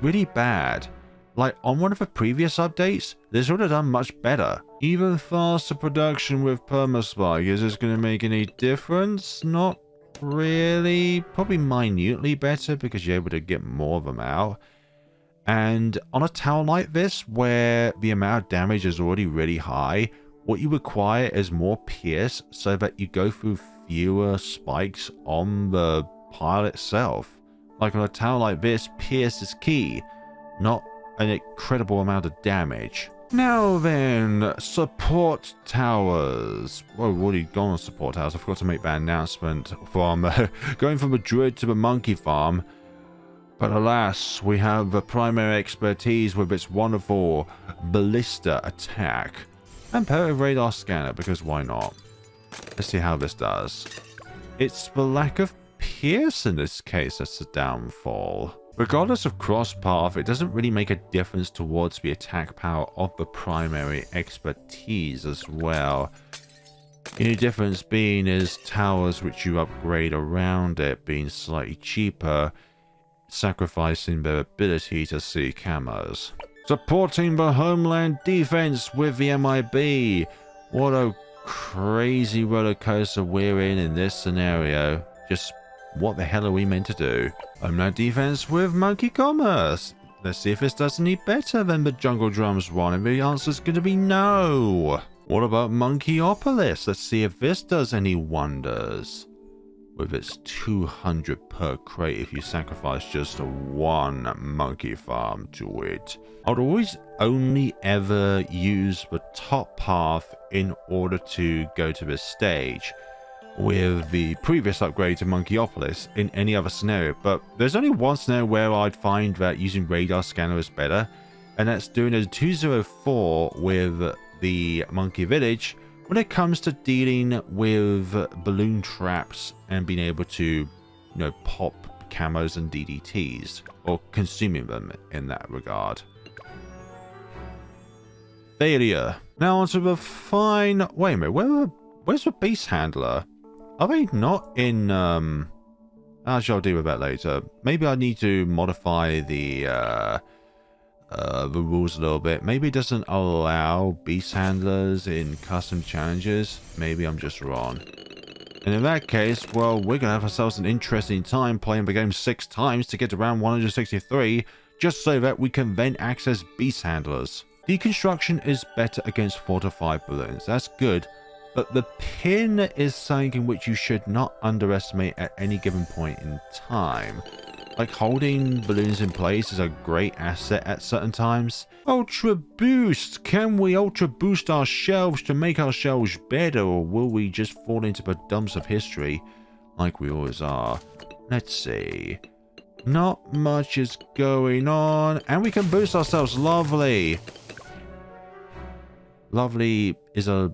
really bad. Like, on one of the previous updates, this would have done much better. Even faster production with perma-spike. Is this going to make any difference? Not really. Probably minutely better because you're able to get more of them out. And on a tower like this, where the amount of damage is already really high, what you require is more pierce so that you go through fewer spikes on the pile itself. Like on a tower like this, pierce is key, not an incredible amount of damage. Now then, support towers. Well, we've already gone on support towers. I forgot to make that announcement from going from a druid to the monkey farm. But alas, we have the primary expertise with its wonderful ballista attack. And pair of radar scanner, because why not? Let's see how this does. It's the lack of pierce in this case that's the downfall. Regardless of cross path, it doesn't really make a difference towards the attack power of the primary expertise as well. The only difference being is towers which you upgrade around it being slightly cheaper, sacrificing their ability to see camos. Supporting the homeland defense with the MIB. What a crazy roller coaster we're in this scenario. Just what the hell are we meant to do? Homeland defense with monkey commerce. Let's see if this does any better than the jungle drums one, and the answer's going to be no. What about Monkeyopolis? Let's see if this does any wonders. With its 200 per crate if you sacrifice just one monkey farm to it. I would always only ever use the top path in order to go to this stage with the previous upgrade to Monkeyopolis in any other scenario, but there's only one scenario where I'd find that using radar scanner is better, and that's doing a 204 with the monkey village when it comes to dealing with balloon traps and being able to, you know, pop camos and DDTs, or consuming them in that regard. Failure. Now onto the fine. Wait a minute, where's the beast handler? Are they not in actually I'll deal with that later. Maybe I need to modify the rules a little bit. Maybe it doesn't allow beast handlers in custom challenges. Maybe I'm just wrong. And in that case, well, we're gonna have ourselves an interesting time playing the game 6 times to get to round 163, just so that we can then access beast handlers. Deconstruction is better against fortified balloons. That's good. But the pin is something in which you should not underestimate at any given point in time. Like, holding balloons in place is a great asset at certain times. Ultra boost! Can we ultra boost our shelves to make our shelves better, or will we just fall into the dumps of history like we always are? Let's see. Not much is going on, and we can boost ourselves. Lovely. Lovely is a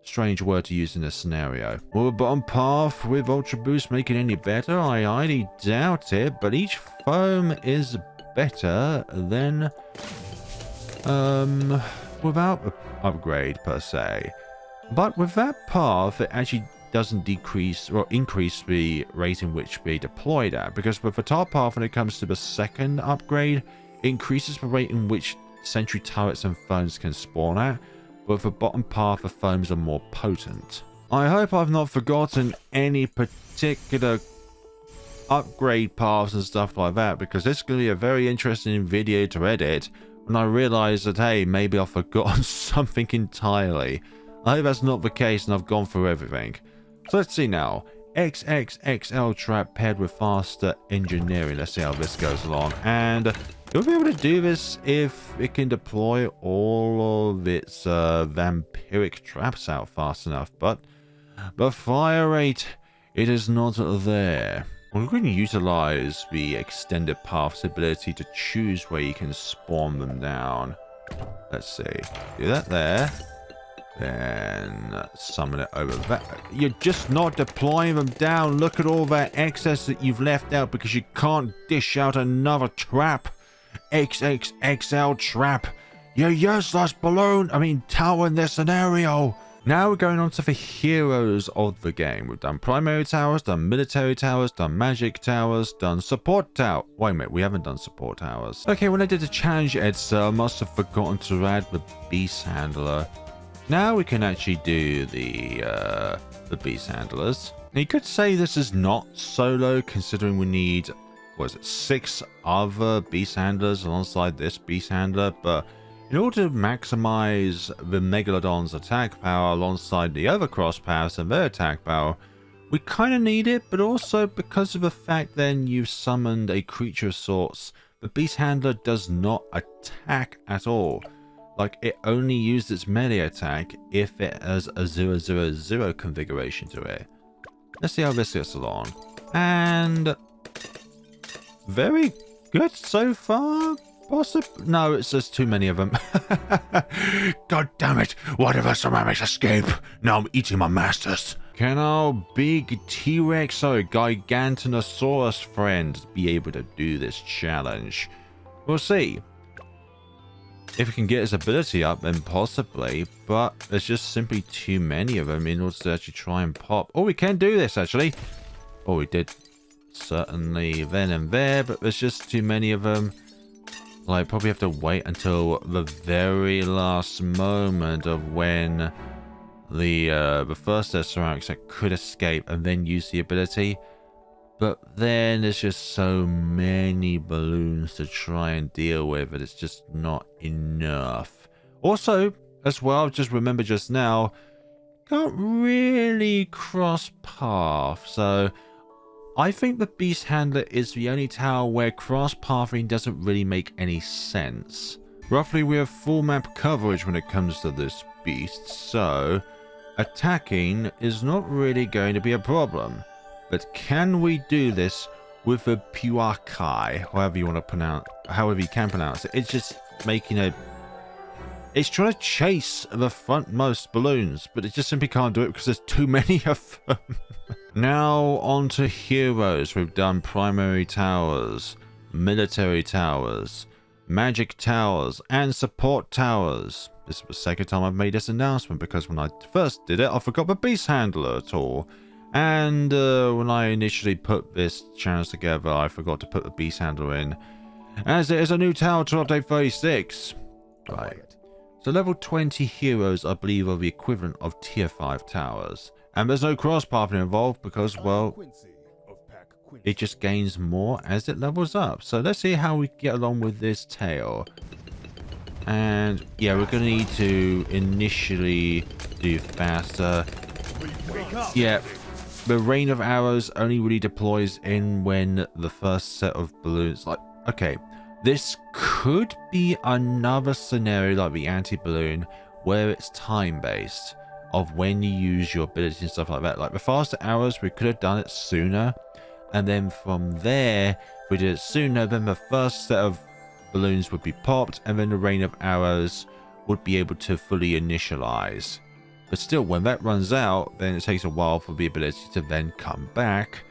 strange word to use in this scenario. Will the bottom path with Ultra Boost make it any better? I highly doubt it, but each foam is better than without an upgrade per se. But with that path, it actually doesn't decrease or increase the rate in which we deploy that, because with the top path, when it comes to the second upgrade, it increases the rate in which sentry turrets and foams can spawn at. But the bottom path of foams are more potent. I hope I've not forgotten any particular upgrade paths and stuff like that, because this is going to be a very interesting video to edit when I realise that, hey, maybe I've forgotten something entirely. I hope that's not the case and I've gone through everything. So let's see now. XXXL trap paired with faster engineering. Let's see how this goes along. And you'll be able to do this if it can deploy all of its vampiric traps out fast enough. But the fire rate, it is not there. We're going to utilize the extended path's ability to choose where you can spawn them down. Let's see. Do that there. Then summon it over that. You're just not deploying them down. Look at all that excess that you've left out because you can't dish out another trap. XXXL trap. You useless tower in this scenario. Now we're going on to the heroes of the game. We've done primary towers, done military towers, done magic towers, done support tower. Wait a minute, we haven't done support towers. Okay, when I did the challenge editor, I must have forgotten to add the beast handler. Now we can actually do the beast handlers. Now, you could say this is not solo, considering we need, what is it, 6 other beast handlers alongside this beast handler, but in order to maximize the Megalodon's attack power alongside the other cross paths and their attack power, we kind of need it, but also because of the fact then you've summoned a creature of sorts, the beast handler does not attack at all. Like, it only uses its melee attack if it has a 0/0/0 configuration to it. Let's see how this gets along. And very good so far. Possibly. No, it's just too many of them. God damn it! What if a ceramics escape? Now I'm eating my masters. Can our big T-Rex or Gigantanosaurus friend be able to do this challenge? We'll see. If we can get his ability up, then possibly, but there's just simply too many of them in order to actually try and pop. Oh, we can do this, actually. Oh, we did certainly then and there, but there's just too many of them. Like, probably have to wait until the very last moment of when the first ceramics that could escape and then use the ability. But then there's just so many balloons to try and deal with that it's just not enough. Also, as well, just remember just now, can't really cross path. So I think the Beast Handler is the only tower where cross pathing doesn't really make any sense. Roughly, we have full map coverage when it comes to this beast, so attacking is not really going to be a problem. But can we do this with a Puakai, however you want to pronounce, however you can pronounce it? It's just making a, it's trying to chase the frontmost balloons, but it just simply can't do it because there's too many of them. Now on to heroes. We've done primary towers, military towers, magic towers, and support towers. This is the second time I've made this announcement because when I first did it, I forgot the beast handler at all. And when I initially put this challenge together, I forgot to put the beast handler in, as it is a new tower to update 36. Right. So level 20 heroes, I believe, are the equivalent of tier 5 towers. And there's no cross pathing involved because, well, it just gains more as it levels up. So let's see how we get along with this tail. And yeah, we're going to need to initially do faster. Yeah. The rain of arrows only really deploys in when the first set of balloons, like, okay, this could be another scenario like the anti-balloon where it's time-based of when you use your abilities and stuff like that. Like the faster arrows, we could have done it sooner, and then from there, if we did it sooner, then the first set of balloons would be popped, and then the rain of arrows would be able to fully initialize. But still, when that runs out, then it takes a while for the ability to then come back,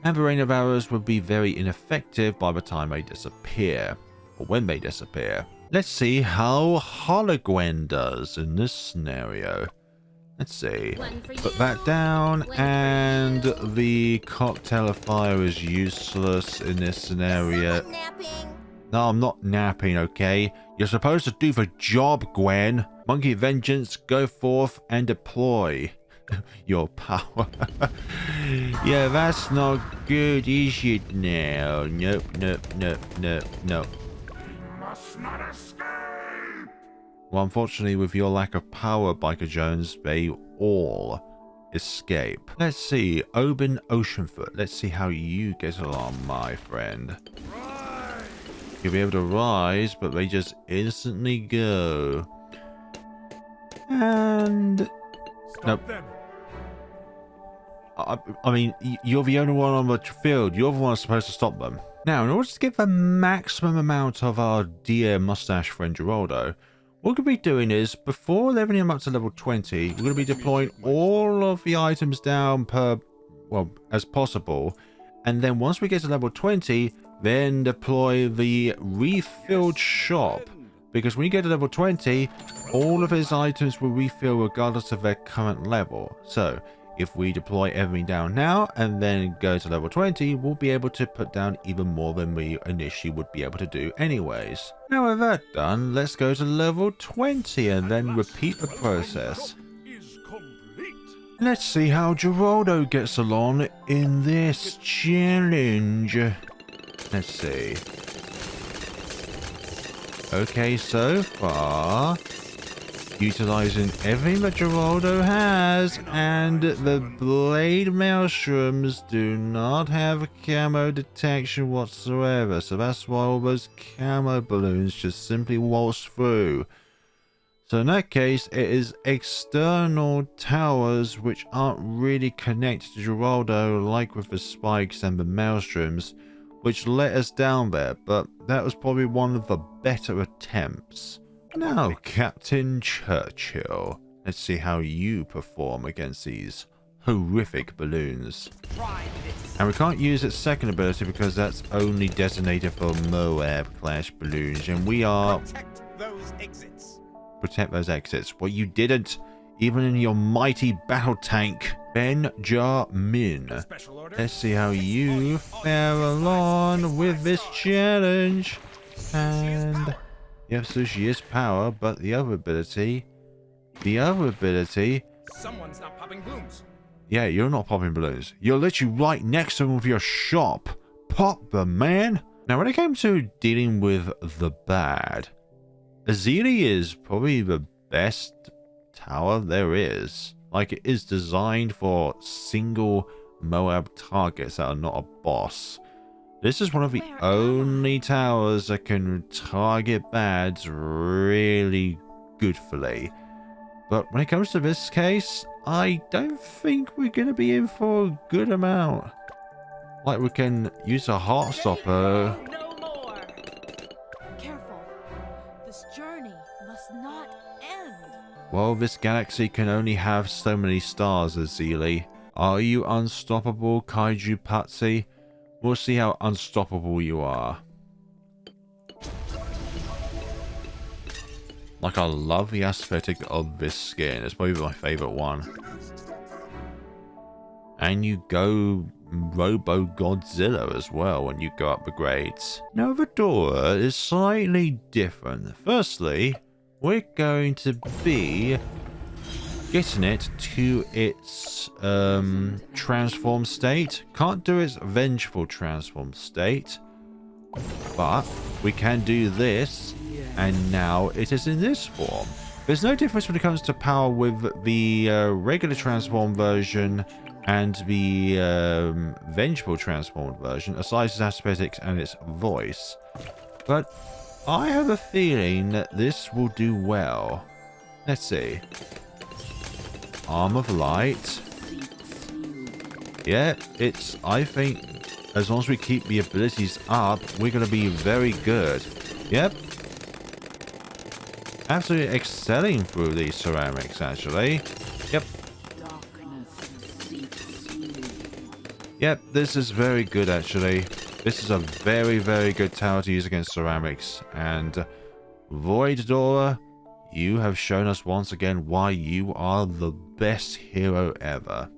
and the rain of arrows would be very ineffective by the time they disappear, or when they disappear. Let's see how Hologwen does in this scenario. Let's see. Put that down, and the cocktail of fire is useless in this scenario. No, I'm not napping, okay? You're supposed to do the job, Gwen. Monkey Vengeance, go forth and deploy your power. Yeah, that's not good, is it now? Nope, nope, nope, nope, nope. You must not escape! Well, unfortunately, with your lack of power, Biker Jones, they all escape. Let's see, Oben Oceanfoot. Let's see how you get along, my friend. You'll be able to rise, but they just instantly go. And Stop them. I mean, you're the only one on the field. You're the one that's supposed to stop them. Now, in order to get the maximum amount of our dear mustache friend Geraldo, what we're going to be doing is, before leveling him up to level 20, we're going to be deploying all of the items down per, well, as possible. And then once we get to level 20, then deploy the refilled shop. Because when you get to level 20, all of his items will refill regardless of their current level. So, if we deploy everything down now and then go to level 20, we'll be able to put down even more than we initially would be able to do anyways. Now with that done, let's go to level 20 and then repeat the process. Is complete. Let's see how Geraldo gets along in this challenge. Let's see. Okay, so far, utilizing everything that Geraldo has, and the blade maelstroms do not have camo detection whatsoever, so that's why all those camo balloons just simply waltz through. So in that case, it is external towers which aren't really connected to Geraldo, like with the spikes and the maelstroms, which let us down there, but that was probably one of the better attempts. Now, Captain Churchill, let's see how you perform against these horrific balloons. And we can't use its second ability because that's only designated for MOAB class balloons, and we are... Protect those exits. Well, you didn't, even in your mighty battle tank, Benjamin. Let's see how you fare along with this challenge. And yes, Sushi is power, but the other ability. Someone's not popping balloons. Yeah, you're not popping balloons. You're literally right next to him with your shop. Pop the man. Now, when it came to dealing with the bad, Azili is probably the best tower there is. Like, it is designed for single MOAB targets that are not a boss. This is one of the only towers that can target bads really goodfully. But when it comes to this case, I don't think we're going to be in for a good amount. Like, we can use a heart stopper. No more. Careful. This journey must not end. Well, this galaxy can only have so many stars, Azili. Are you unstoppable, Kaiju Patsy? We'll see how unstoppable you are. Like, I love the aesthetic of this skin. It's probably my favorite one. And you go Robo Godzilla as well when you go up the grades. Now, the door is slightly different. Firstly, we're going to be getting it to its transform state. Can't do its vengeful transform state, but we can do this, and now it is in this form. There's no difference when it comes to power with the regular transform version and the vengeful transformed version, aside its aesthetics and its voice. But I have a feeling that this will do well. Let's see. Arm of Light. Yeah, it's, I think, as long as we keep the abilities up, we're going to be very good. Yep. Absolutely excelling through these ceramics, actually. Yep. Yep, this is very good, actually. This is a very, very good tower to use against ceramics. And Void Dora, you have shown us once again why you are the best hero ever.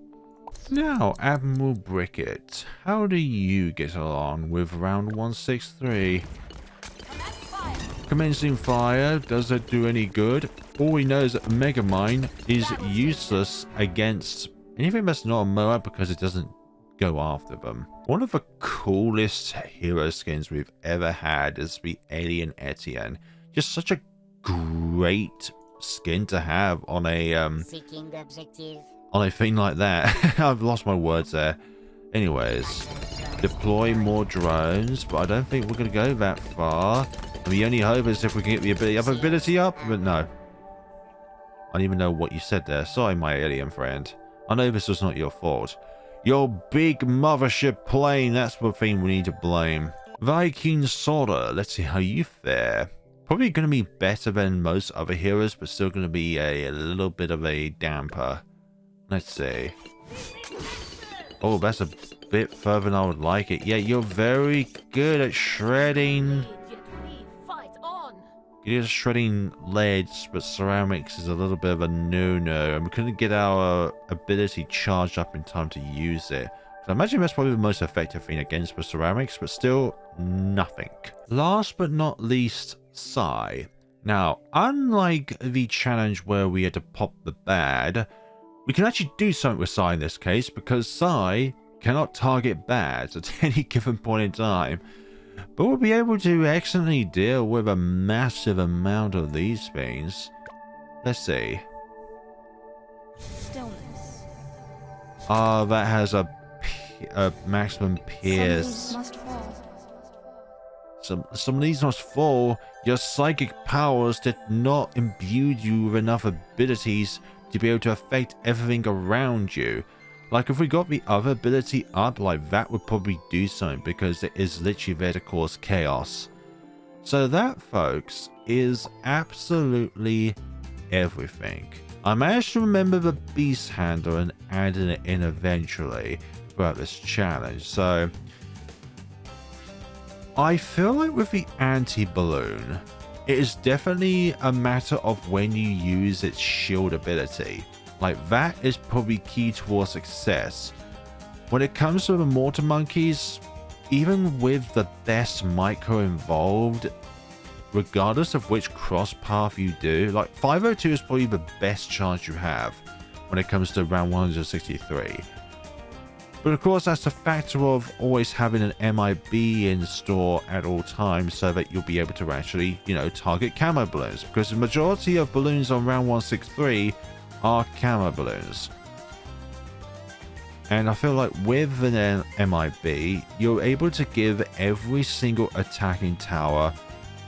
Now, Admiral Brickett, how do you get along with round 163? Commencing fire, does that do any good? All we know is that Megamind is useless against anything that's not a MOAB because it doesn't go after them. One of the coolest hero skins we've ever had is the Alien Etienne. Just such a great skin to have on a Seeking the objective. on a thing like that. I've lost my words there. Anyways, deploy more drones, but I don't think we're going to go that far. And the only hope is if we can get the ability up, but no. I don't even know what you said there. Sorry, my alien friend. I know this was not your fault. Your big mothership plane, that's the thing we need to blame. Viking Soda, let's see how you fare. Probably going to be better than most other heroes, but still going to be a little bit of a damper. Let's see. Oh, that's a bit further than I would like it. Yeah, you're very good at shredding. You're shredding leads, but ceramics is a little bit of a no-no. And we couldn't get our ability charged up in time to use it. So I imagine that's probably the most effective thing against the ceramics, but still nothing. Last but not least, Psy. Now, unlike the challenge where we had to pop the bad, We can actually do something with Psy in this case because Psy cannot target bads at any given point in time. But we'll be able to excellently deal with a massive amount of these things. Let's see. Stillness. Ah, that has a maximum pierce. Some must fall. Some of these must fall. Your psychic powers did not imbue you with enough abilities to be able to affect everything around you. Like if we got the other ability up, like that would probably do something because it is literally there to cause chaos. So that, folks, is absolutely everything. I managed to remember the beast handler and added it in eventually throughout this challenge. So I feel like with the anti-balloon, it is definitely a matter of when you use its shield ability. Like that is probably key towards success. When it comes to the mortar monkeys, even with the best micro involved, regardless of which cross path you do, like 502 is probably the best chance you have when it comes to round 163. But of course, that's a factor of always having an MIB in store at all times so that you'll be able to actually, you know, target camo balloons. Because the majority of balloons on round 163 are camo balloons. And I feel like with an MIB, you're able to give every single attacking tower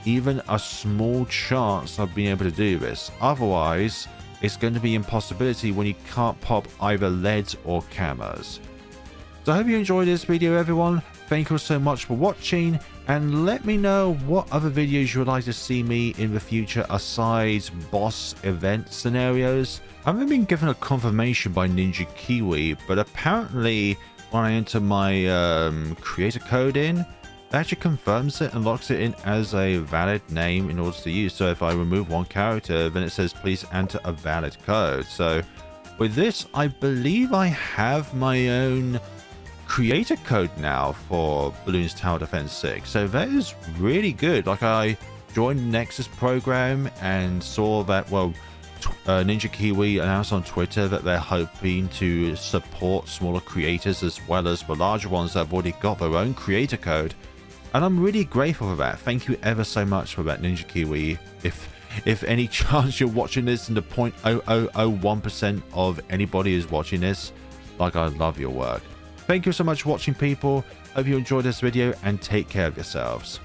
even a small chance of being able to do this. Otherwise, it's going to be an impossibility when you can't pop either leads or camos. So I hope you enjoyed this video, everyone. Thank you so much for watching, and let me know what other videos you would like to see me in the future aside boss event scenarios. I haven't been given a confirmation by Ninja Kiwi, but apparently when I enter my creator code in, it actually confirms it and locks it in as a valid name in order to use. So if I remove one character, then it says please enter a valid code. So with this, I believe I have my own creator code now for Bloons Tower Defense 6. So that is really good. Like I joined Nexus program and saw that, well, Ninja Kiwi announced on Twitter that they're hoping to support smaller creators as well as the larger ones that have already got their own creator code. And I'm really grateful for that. Thank you ever so much for that, Ninja Kiwi. If any chance you're watching this and the 0.0001% of anybody is watching this, like, I love your work. Thank you so much for watching, people. Hope you enjoyed this video and take care of yourselves.